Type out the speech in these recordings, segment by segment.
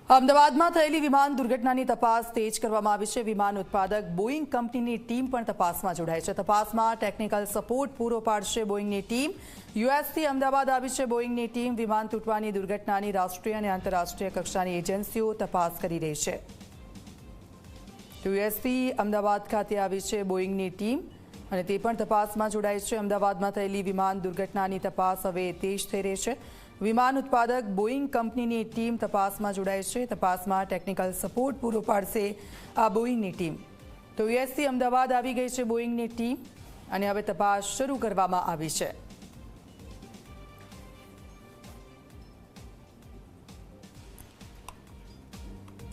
અમદાવાદમાં થયેલી વિમાન દુર્ઘટનાની તપાસ તેજ કરવામાં આવી છે। વિમાન ઉત્પાદક બોઇંગ કંપનીની ટીમ પણ તપાસમાં જોડાઈ છે। તપાસમાં ટેકનિકલ સપોર્ટ પૂરો પાડશે બોઇંગની ટીમ। યુએસથી અમદાવાદ આવી છે બોઇંગની ટીમ। વિમાન તૂટવાની દુર્ઘટનાની રાષ્ટ્રીય અને આંતરરાષ્ટ્રીય કક્ષાની એજન્સીઓ તપાસ કરી રહી છે। યુએસથી અમદાવાદ ખાતે આવી છે બોઇંગની ટીમ અને તે પણ તપાસમાં જોડાઈ છે। અમદાવાદમાં થયેલી વિમાન દુર્ઘટનાની તપાસ હવે તેજ થઈ રહી છે। વિમાન ઉત્પાદક બોઇંગ કંપનીની ટીમ તપાસમાં જોડાઈ છે। તપાસમાં ટેકનિકલ સપોર્ટ પૂરો પાડશે આ બોઇંગની ટીમ। તો યુએસથી અમદાવાદ આવી ગઈ છે બોઇંગની ટીમ અને હવે તપાસ શરૂ કરવામાં આવી છે।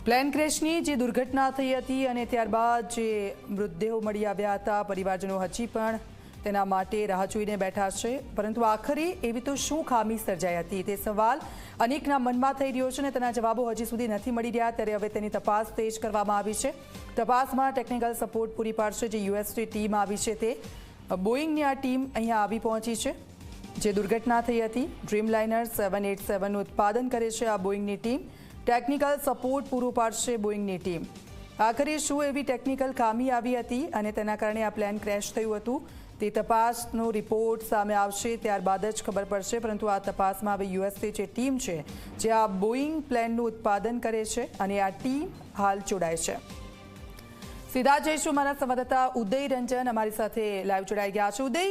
પ્લેન ક્રેશની જે દુર્ઘટના થઈ હતી અને ત્યારબાદ જે મૃતદેહો મળી આવ્યા હતા, પરિવારજનો હજી પણ તેના માટે રાહ જોઈને બેઠા છે, પરંતુ આખરે એવી તો શું ખામી સર્જાઈ હતી તે સવાલ અનેકના મનમાં થઈ રહ્યો છે અને તેના જવાબો હજી સુધી નથી મળી રહ્યા। ત્યારે હવે તેની તપાસ તેજ કરવામાં આવી છે। તપાસમાં ટેકનિકલ સપોર્ટ પૂરી પાડશે જે યુએસની ટીમ આવી છે તે બોઇંગની આ ટીમ અહીંયા આવી પહોંચી છે। જે દુર્ઘટના થઈ હતી ડ્રીમલાઇનર 787નું ઉત્પાદન કરે છે આ બોઇંગની ટીમ। ટેકનિકલ સપોર્ટ પૂરું પાડશે બોઇંગની ટીમ। આખરે શું એવી ટેકનિકલ ખામી આવી હતી અને તેના કારણે આ પ્લેન ક્રેશ થયું હતું તે તપાસનો રિપોર્ટ સામે આવશે, ત્યારબાદ જ ખબર પડશે। પરંતુ આ તપાસમાં હવે યુએસની જે ટીમ છે જે આ બોઇંગ પ્લેનનું ઉત્પાદન કરે છે અને આ ટીમ હાલ જોડાય છે। સીધા જઈશું મારા સંવાદદાતા ઉદય રંજન અમારી સાથે લાઈવ જોડાઈ ગયા છે। ઉદય,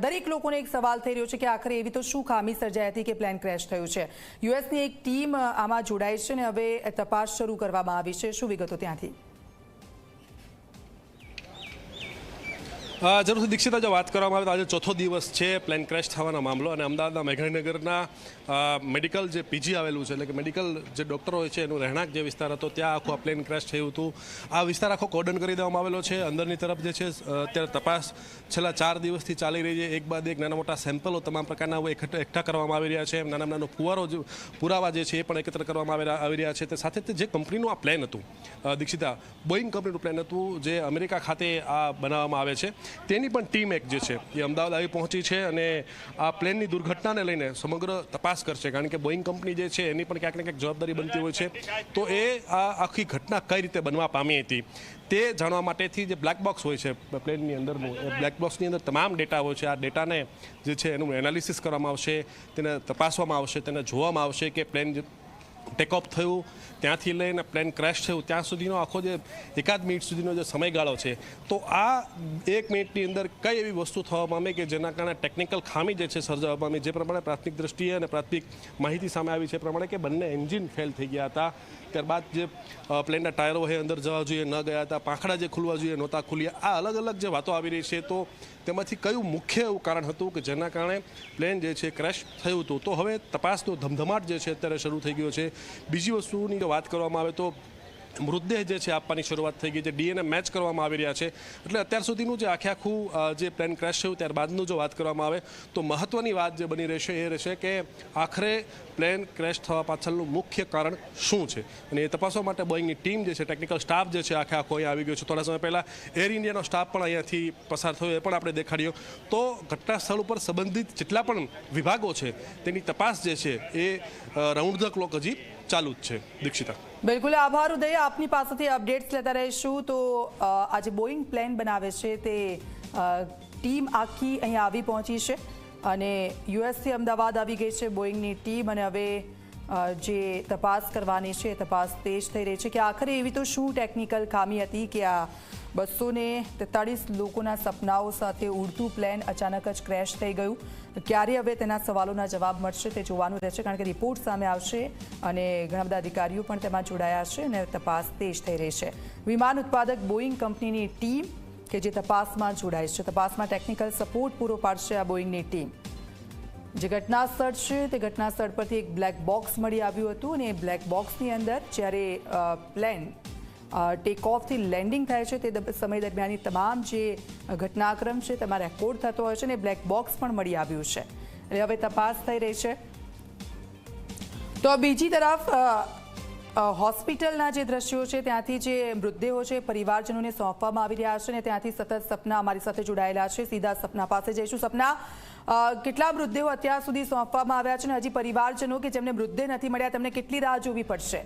દરેક લોકોને એક સવાલ થઈ રહ્યો છે કે આખરે એવી તો શું ખામી સર્જાઈ હતી કે પ્લેન ક્રેશ થયું છે? યુએસની એક ટીમ આમાં જોડાઈ છે અને હવે તપાસ શરૂ કરવામાં આવી છે, શું વિગતો ત્યાંથી? જરૂરથી દીક્ષિતા, જો વાત કરવામાં આવે તો આજે ચોથો દિવસ છે પ્લેન ક્રેશ થવાનો મામલો અને અમદાવાદના મેઘાણીનગરના મેડિકલ જે પીજી આવેલું છે, એટલે કે મેડિકલ જે ડૉક્ટરો હોય છે એનું રહેણાંક જે વિસ્તાર હતો ત્યાં આખું આ પ્લેન ક્રેશ થયું હતું। આ વિસ્તાર આખો કોર્ડન કરી દેવામાં આવેલો છે। અંદરની તરફ જે છે અત્યારે તપાસ છેલ્લા 4 દિવસથી ચાલી રહી છે। એક બાદ એક નાના મોટા સેમ્પલો તમામ પ્રકારના એકઠા કરવામાં આવી રહ્યા છે। નાનો પુરાવા જે છે એ પણ એકત્ર કરવામાં આવી રહ્યા છે। તે સાથે જે કંપનીનું આ પ્લેન હતું દીક્ષિતા, બોઇંગ કંપનીનું પ્લેન હતું જે અમેરિકા ખાતે આ બનાવવામાં આવે છે, તેની પણ ટીમ એક જે છે એ અમદાવાદ આવી પહોંચી છે અને આ પ્લેનની દુર્ઘટનાને લઈને સમગ્ર તપાસ કરશે। કારણ કે બોઇંગ કંપની જે છે એની પણ ક્યાંક ને ક્યાંક જવાબદારી બનતી હોય છે, તો એ આ આખી ઘટના કઈ રીતે બનવા પામી હતી તે જાણવા માટેથી જે બ્લેક બોક્સ હોય છે પ્લેનની અંદરનું, એ બ્લેક બોક્સની અંદર તમામ ડેટા હોય છે, આ ડેટાને જે છે એનું એનાલિસિસ કરવામાં આવશે, તેને તપાસવામાં આવશે, તેને જોવામાં આવશે કે પ્લેન ટેક ઓફ થયું ત્યાંથી લઈને પ્લેન ક્રેશ થયું ત્યાં સુધીનો આખો જે 1 મિનિટ સુધીનો જે સમયગાળો છે, તો આ 1 મિનિટની અંદર કઈ એવી વસ્તુ થવા પામે કે જેના કારણે ટેકનિકલ ખામી જે છે સર્જાવા પામી। જે પ્રમાણે પ્રાથમિક દ્રષ્ટિએ અને પ્રાથમિક માહિતી સામે આવી છે પ્રમાણે કે બંને એન્જિન ફેલ થઈ ગયા હતા। ત્યારબાદ જે પ્લેનના ટાયરો એ અંદર જવા જોઈએ ન ગયા હતા, પાંખડા જે ખુલવા જોઈએ નહોતા ખુલ્યા। આ અલગ અલગ જે વાતો આવી રહી છે, તો તેમાંથી કયું મુખ્ય એવું કારણ હતું કે જેના કારણે પ્લેન જે છે ક્રેશ થયું હતું? તો હવે તપાસનો ધમધમાટ જે છે અત્યારે શરૂ થઈ ગયો છે। બીજી વસ્તુની વાત કરવામાં આવે તો મૃતદેહ જે છે આપવાની શરૂઆત થઈ ગઈ છે, ડીએનએ મેચ કરવામાં આવી રહ્યા છે। એટલે અત્યાર સુધીનું જે આખું જે પ્લેન ક્રેશ થયું ત્યારબાદનું જો વાત કરવામાં આવે તો મહત્વની વાત જે બની રહેશે એ રહેશે કે આખરે પ્લેન ક્રેશ થવા પાછળનું મુખ્ય કારણ શું છે અને એ તપાસવા માટે બોઇંગની ટીમ જે છે, ટેકનિકલ સ્ટાફ જે છે આખો અહીંયા આવી ગયો છે। થોડા સમય પહેલાં એર ઇન્ડિયાનો સ્ટાફ પણ અહીંયાથી પસાર થયો, એ પણ આપણે દેખાડ્યો। તો ઘટના સ્થળ ઉપર સંબંધિત જેટલા પણ વિભાગો છે તેની તપાસ જે છે એ રાઉન્ડ ધ ક્લોક હજી ચાલુ જ છે। દીક્ષિતા, બિલકુલ આભાર ઉદય, આપની પાસેથી અપડેટ્સ લેતા રહીશું। તો આજે બોઇંગ પ્લેન બનાવે છે તે ટીમ આખી અહીંયા આવી પહોંચી છે અને યુએસથી અમદાવાદ આવી ગઈ છે બોઇંગની ટીમ અને હવે જે તપાસ કરવાની છે તપાસ તેજ થઈ રહી છે કે આખરે એવી તો શું ટેકનિકલ ખામી હતી કે આ 243 લોકોના સપનાઓ સાથે ઉડતું પ્લેન અચાનક જ ક્રેશ થઈ ગયું? ક્યારે હવે તેના સવાલોના જવાબ મળશે તે જોવાનું રહેશે, કારણ કે રિપોર્ટ સામે આવશે અને ઘણા બધા અધિકારીઓ પણ તેમાં જોડાયા છે અને તપાસ તેજ થઈ રહી છે। વિમાન ઉત્પાદક બોઇંગ કંપનીની ટીમ કે જે તપાસમાં જોડાઈ છે, તપાસમાં ટેકનિકલ સપોર્ટ પૂરો પાડશે આ બોઇંગની ટીમ। જે ઘટના સ્થળ છે તે ઘટના સ્થળ પરથી એક બ્લેક બોક્સ મળી આવ્યું હતું અને એ બ્લેક બોક્સની અંદર જ્યારે પ્લેન ટેક ઓફથી લેન્ડિંગ થાય છે તે સમય દરમિયાનની તમામ જે ઘટનાક્રમ છે તેમાં રેકોર્ડ થતો હોય છે અને બ્લેક બોક્સ પણ મળી આવ્યું છે એટલે હવે તપાસ થઈ રહી છે। તો બીજી તરફ હોસ્પિટલના જે દ્રશ્યો છે ત્યાંથી જે મૃતદેહો છે પરિવારજનોને સોંપવામાં આવી રહ્યા છે અને ત્યાંથી સતત સપના અમારી સાથે જોડાયેલા છે। સીધા સપના પાસે જઈશું। સપના, કેટલા મૃતદેહો અત્યાર સુધી સોંપવામાં આવ્યા છે અને હજી પરિવારજનો કે જેમને મૃતદેહ નથી મળ્યા તેમને કેટલી રાહ જોવી પડશે?